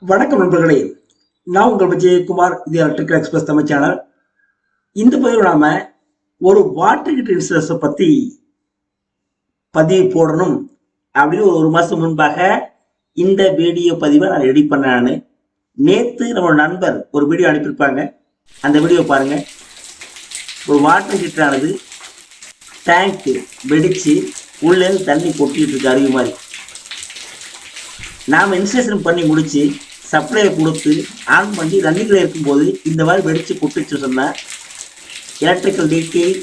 வணக்கம் நண்பர்களே, நான் உங்கள் விஜயகுமார். இது எலக்ட்ரிக்கல் எக்ஸ்பிரஸ் தமிழ் சேனல். இந்த பதிவில் நாம ஒரு வாட்டர் ஹீட்டர் இன்சூரன்ஸை பற்றி பதிவு போடணும் அப்படின்னு ஒரு மாதம் முன்பாக இந்த வீடியோ பதிவை நான் ரெடி பண்ணேன். நேற்று நம்ம நண்பர் ஒரு வீடியோ அனுப்பியிருப்பாங்க, அந்த வீடியோ பாருங்கள். ஒரு வாட்டர் ஹீட்டரானது டேங்க்கு வெடித்து உள்ளேருந்து தண்ணி கொட்டிகிட்டு இருக்கு அருவி மாதிரி. நாம் இன்ஸ்டலேஷன் பண்ணி முடித்து சப்ளையை கொடுத்து ஆன் பண்ணி ரன்னிங்கில் இருக்கும்போது இந்த மாதிரி வெடித்து கொட்டுச்சு சொன்னால் எலக்ட்ரிக்கல் லீக்கேஜ்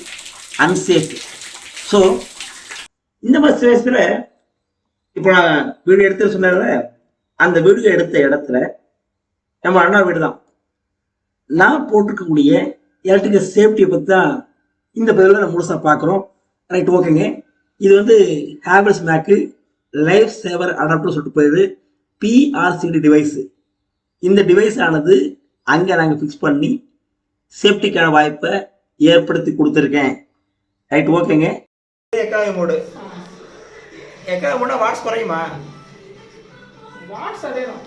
அன்சேஃப். ஸோ இந்த மாதிரி சில இப்போ நான் வீடியோ எடுத்து சொன்னேன்ல, அந்த வீடியோ எடுத்த இடத்துல நம்ம அண்ணா வீடு தான். நான் போட்டிருக்கக்கூடிய எலக்ட்ரிக்கல் சேஃப்டியை பற்றி தான் இந்த பதிவில் நம்ம முழுசாக பார்க்குறோம். ரைட், ஓகேங்க. இது வந்து ஹேவல்ஸ் மேக்கு லைஃப் சேவர் அடாப்டர் சொல்லிட்டு போயிடுது. prcd device. இந்த டிவைஸ் ஆனது அங்கே நாங்கள் ஃபிக்ஸ் பண்ணி சேஃப்டிக்கான வாய்ப்பை ஏற்படுத்தி கொடுத்துருக்கேன். ரைட், ஓகேங்க. எக்கானமி மோடு வாட்ஸ் குறையுமா? வாட்ஸ் அதே தான்.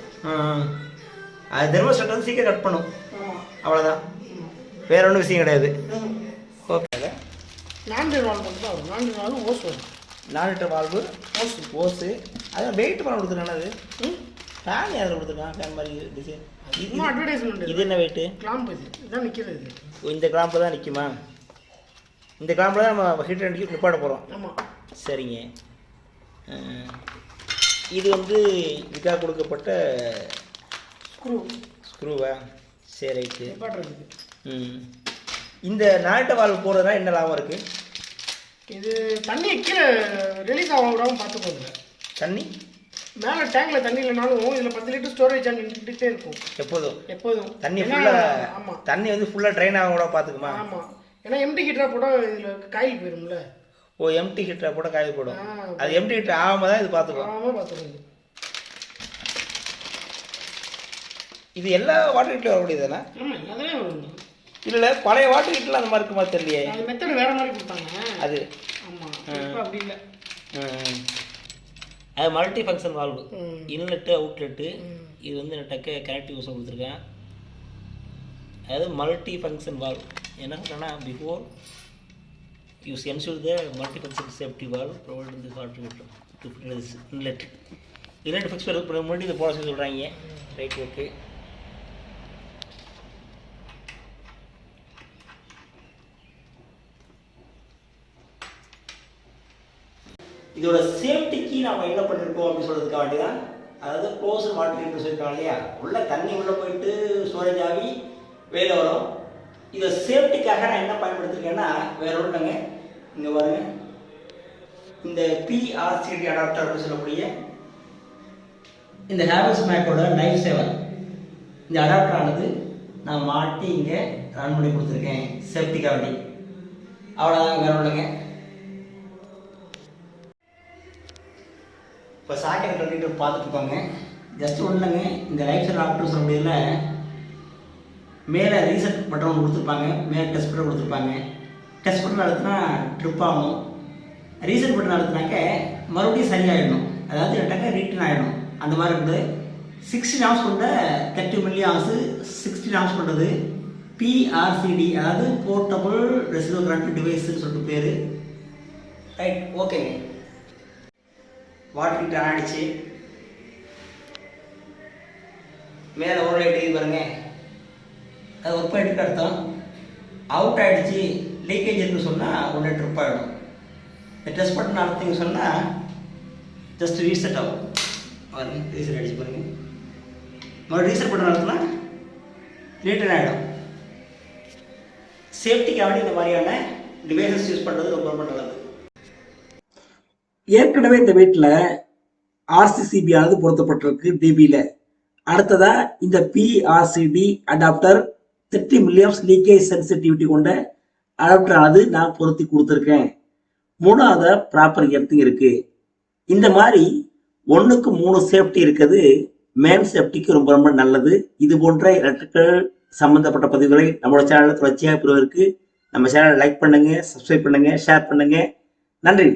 அது தெர்மோஸ்டாட் வந்து சீக்கிரம் கட் பண்ணும், அவ்வளோதான். வேற ஒன்றும் விஷயம் கிடையாது. ஓகே, 4 வால்வு மட்டும் தான் வரும். 4 வால்வு ஓஸ் வரும். 4 லிட்டர் வால்வு ஓஸு. அதான் வெயிட் பண்ண கொடுத்துருக்கானே. அது ஃபேன் யாரும் கொடுத்துருக்கான்? ஃபேன் மாதிரி டிசைன். இது அட்வர்டைஸ்மெண்ட். இது என்ன வெயிட்டு? கிளாம்ப். இதான் நிற்கிறது. இந்த கிளாம்பில் தான் நிற்குமா? இந்த கிளாம்பில் தான் நம்ம ஹீட்டர் அடிக்க நிப்பாட போகிறோம். ஆமாம், சரிங்க. இது வந்து இதுக்காக கொடுக்கப்பட்ட ஸ்க்ரூவா? சரி, ரைட்டு. இந்த 4 லிட்டர் வால்வு போடுறதுனா என்ன லாபம் இருக்குது? இது தண்ணி கீழே ரிலீஸ் ஆக விடாமல் பார்த்துக்கோங்க. தண்ணி மேலே டேங்கில் தண்ணி இல்லைனாலும் இதில் 10 லிட்டர் ஸ்டோரேஜ் அங்கே நின்றுட்டே இருக்கும் எப்போதும் தண்ணி ஃபுல்லாக. ஆமாம், தண்ணி வந்து ஃபுல்லாக ட்ரைன் ஆக கூட பார்த்துக்குமா? ஆமாம், ஏன்னா எம்டி ஹீட்டராக போட்டால் இதில் காயில் போயிடும்ல. ஓ, எம்டி ஹீட்டராக போட்டால் காயில் போடும். அது எம்டி ஹீட்டர் ஆகாமல் தான் இது பார்த்துக்கோங்க. இது எல்லா வாட்டர் ஹீட்டரும் வரக்கூடியது தானே? ஆமாம், எல்லாமே வரும். இல்லை, பழைய வாட்டர் ஹீட்டர்லாம் அந்த மாதிரி இருக்குமா தெரியலையே. அது மெத்தட் வேறு மாதிரி கொடுத்தாங்க அது. ஆமாம், அப்படி இல்லை. அது multi function valve, inlet outlet. இது வந்து டக்கு கனெக்டிவ் யூஸை கொடுத்துருக்கேன். அதாவது மல்டி ஃபங்க்ஷன் வால்வ். என்ன சொன்னா, before use ensure the multi function safety valve provide இந்த water heater to fit inlet. Inlet fix பண்ண முன்னாடி இதை போட சொல்லி சொல்கிறாங்க. Right, okay. இதோட சேஃப்டிக்கு நம்ம என்ன பண்ணியிருக்கோம் அப்படின்னு சொல்கிறதுக்காக வேண்டி தான். அதாவது க்ளோஸ் வாட்டர் ஹீட்டர் சொல்லியிருக்காங்க இல்லையா, உள்ள தண்ணி உள்ளே போயிட்டு ஸ்டோரேஜ் ஆகி வெளில வரும். இதை சேஃப்டிக்காக நான் என்ன பயன்படுத்திருக்கேன்னா, வேற ஒன்றுங்க, இங்கே பாருங்க, இந்த prcd அடாப்டர் அப்படின்னு சொல்லக்கூடிய இந்த ஹேவல்ஸ் மேக்கோட லைஃப் சேவர் இந்த அடாப்டர் ஆனது நான் மாட்டி இங்கே ரன் பண்ணி கொடுத்துருக்கேன் சேஃப்டிக்காக வேண்டி. அவ்வளோதான், வேற ஒன்றுங்க. இப்போ சாக்கெட் கட்டிட்டு பார்த்துட்டுருப்பாங்க. ஜஸ்ட் ஒன்றுங்க, இந்த லைஃப் சேவர் அடாப்டர் சொல்ல முடியல, மேலே ரீசெட் பட்டன் கொடுத்துருப்பாங்க, மேலே டெஸ்ட் பட்டன் கொடுத்துருப்பாங்க. டெஸ்ட் பட்டன் அழுத்தினா ட்ரிப் ஆகணும். ரீசெட் பட்டன் அழுத்தினாக்க மறுபடியும் சரியாயிடணும், அதாவது ரெண்டாக்க ரீட்டன் ஆகிடும். அந்த மாதிரி இருக்குது. 16 ஆம்ஸ் கொண்ட 30 மில்லி ஆம்ஸு 16 ஆம்ஸ் கொண்டது prcd, அதாவது போர்ட்டபுள் ரெசிடுவல் கரண்ட் டிவைஸ்ன்னு சொல்லிட்டு பேர். ரைட், ஓகேங்க. வாட்டர் ஹீட்டர் ஆகிடுச்சு. மேலே ஒரு லைட் இது பாருங்க, அது ஒர்க் பண்ணிட்டு அர்த்தம். அவுட் ஆகிடுச்சு, லீக்கேஜ் இருக்குன்னு சொன்னால் உடனே ட்ரிப் ஆகிடும். இந்த டெஸ்ட் பட்டன் அழுத்திங்க சொன்னால் ஜஸ்ட் ரீசெட் ஆகும். பாருங்க, ரீசெட் ஆகிடுச்சு பாருங்க. மறுபடியும் ரீசெட் பட்டன் அழுத்தினா ரீட்டன் ஆகிடும். சேஃப்டிக்காக இந்த மாதிரியான டிவைசஸ் யூஸ் பண்ணுறது ரொம்ப ரொம்ப நல்லது. ஏற்கனவே இந்த வீட்டில் RCCB ஆனது பொருத்தப்பட்டிருக்கு டிபியில். அடுத்ததா இந்த prcd adapter 30 milliamps leakage sensitivity கொண்ட அடாப்டர் ஆனது நான் பொருத்தி கொடுத்துருக்கேன். 3வது ப்ராப்பர் எர்த்திங் இருக்கு. இந்த மாதிரி 1க்கு 3 சேஃப்டி இருக்குது. மேன் சேஃப்டிக்கு ரொம்ப ரொம்ப நல்லது. இது போன்ற எலக்ட்ரிக்கல் சம்பந்தப்பட்ட பதிவுகளை நம்மளோட சேனலில் தொடர்ச்சியாக பெறுவதற்கு நம்ம சேனலை லைக் பண்ணுங்க, சப்ஸ்கிரைப் பண்ணுங்க, ஷேர் பண்ணுங்க. நன்றி.